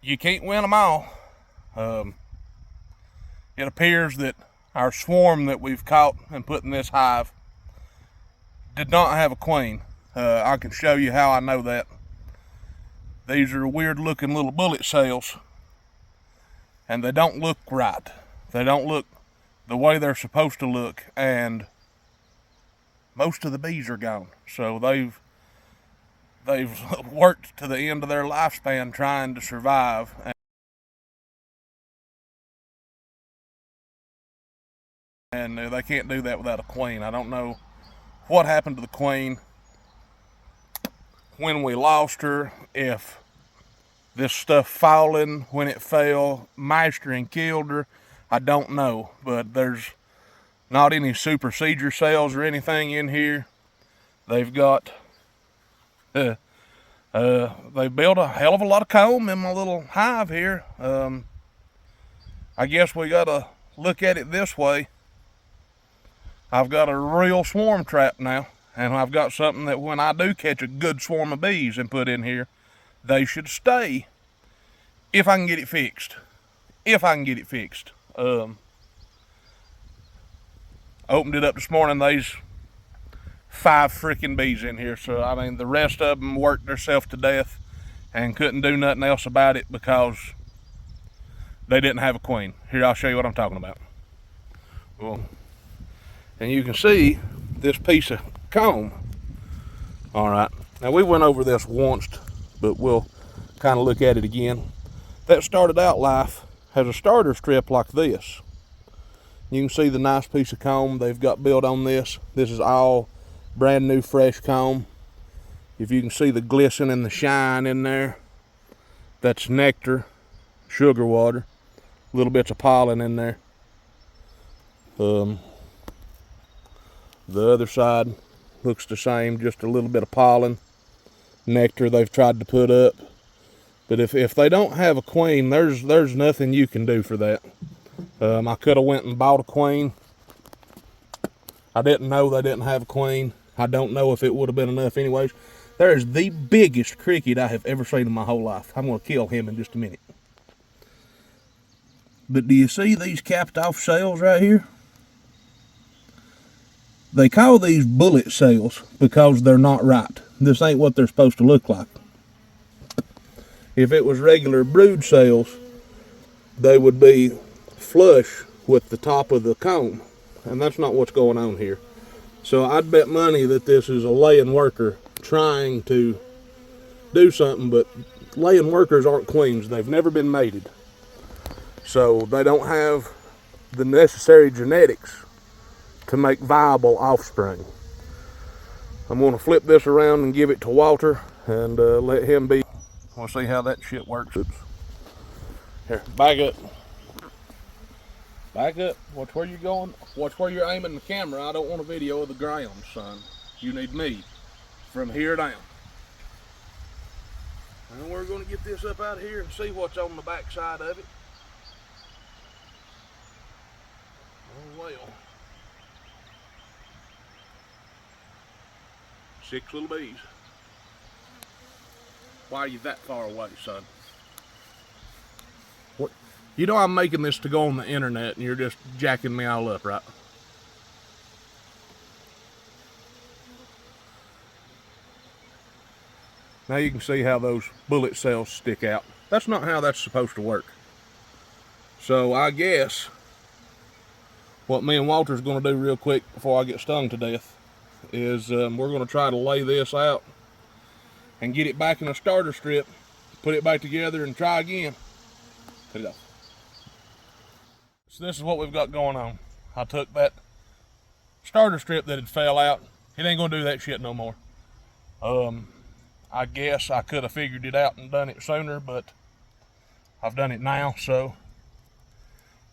you can't win them all. It appears that our swarm that we've caught and put in this hive did not have a queen. I can show you how I know that. These are weird looking little bullet cells, and they don't look right. They don't look the way they're supposed to look, and most of the bees are gone. So they've worked to the end of their lifespan trying to survive. And they can't do that without a queen. I don't know what happened to the queen when we lost her, if this stuff falling when it fell mashed her and killed her. I don't know, but there's not any supersedure cells or anything in here. They've got they built a hell of a lot of comb in my little hive here. I guess we gotta look at it this way. I've got a real swarm trap now, and I've got something that when I do catch a good swarm of bees and put in here, they should stay if I can get it fixed. Opened it up this morning, there's 5 freaking bees in here. So I mean, the rest of them worked themselves to death and couldn't do nothing else about it because they didn't have a queen. Here, I'll show you what I'm talking about. Well, and you can see this piece of comb. All right, now we went over this once, but we'll kind of look at it again. That started out life has a starter strip like this. You can see the nice piece of comb they've got built on this. This is all brand new fresh comb. If you can see the glisten and the shine in there, that's nectar, sugar water, little bits of pollen in there. The other side looks the same, just a little bit of pollen, nectar they've tried to put up. But if they don't have a queen, there's nothing you can do for that. I could have went and bought a queen. I didn't know they didn't have a queen. I don't know if it would have been enough anyways. There's the biggest cricket I have ever seen in my whole life. I'm going to kill him in just a minute. But do you see these capped off cells right here? They call these bullet cells because they're not right. This ain't what they're supposed to look like. If it was regular brood cells, they would be flush with the top of the comb, and that's not what's going on here. So I'd bet money that this is a laying worker trying to do something, but laying workers aren't queens. They've never been mated. So they don't have the necessary genetics to make viable offspring. I'm going to flip this around and give it to Walter and let him be. We'll see how that shit works. Oops. Here, back up. Back up. Watch where you're going. Watch where you're aiming the camera. I don't want a video of the ground, son. You need me from here down. And we're going to get this up out here and see what's on the back side of it. Oh well. 6 little bees. Why are you that far away, son? What? You know I'm making this to go on the internet and you're just jacking me all up, right? Now you can see how those bullet cells stick out. That's not how that's supposed to work. So I guess what me and Walter's going to do real quick before I get stung to death is we're going to try to lay this out and get it back in a starter strip, put it back together and try again. Cut it off. So this is what we've got going on. I took that starter strip that had fell out. It ain't going to do that shit no more. I guess I could have figured it out and done it sooner, but I've done it now, so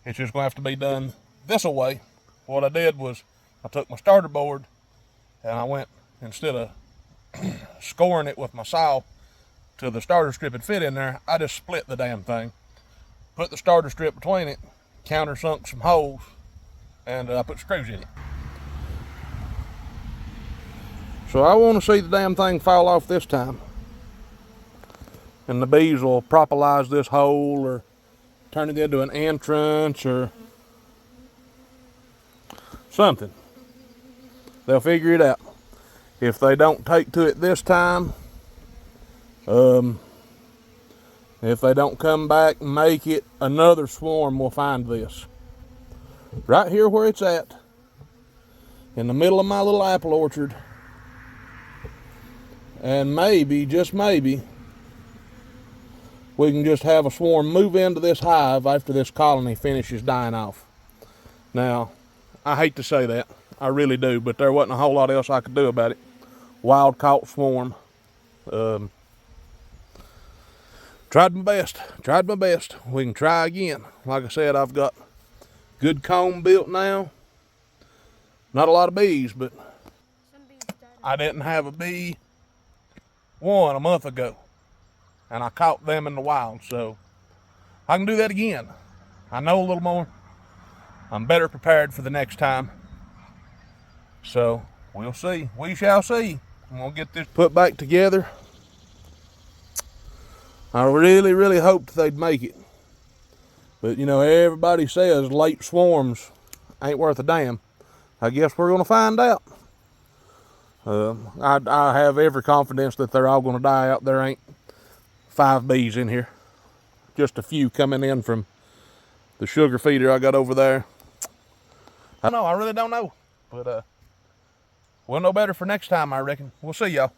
it's just going to have to be done this way. What I did was I took my starter board and I went, instead of scoring it with my saw till the starter strip had fit in there, I just split the damn thing, put the starter strip between it, countersunk some holes, and I put screws in it. So I want to see the damn thing fall off this time. and the bees will propolize this hole or turn it into an entrance or something. They'll figure it out. If they don't take to it this time, if they don't come back and make it, another swarm will find this. Right here where it's at, in the middle of my little apple orchard. And maybe, just maybe, we can just have a swarm move into this hive after this colony finishes dying off. Now, I hate to say that, I really do, but there wasn't a whole lot else I could do about it. Wild caught swarm. Tried my best. We can try again. Like I said, I've got good comb built now. Not a lot of bees, but I didn't have a bee one a month ago, and I caught them in the wild, so I can do that again. I know a little more. I'm better prepared for the next time. So we'll see. We shall see. I'm gonna get this put back together. I really hoped they'd make it. But you know, everybody says late swarms ain't worth a damn. I guess we're gonna find out. I have every confidence that they're all gonna die out. There ain't 5 bees in here. Just a few coming in from the sugar feeder I got over there. I know, I really don't know. But we'll know better for next time, I reckon. We'll see y'all.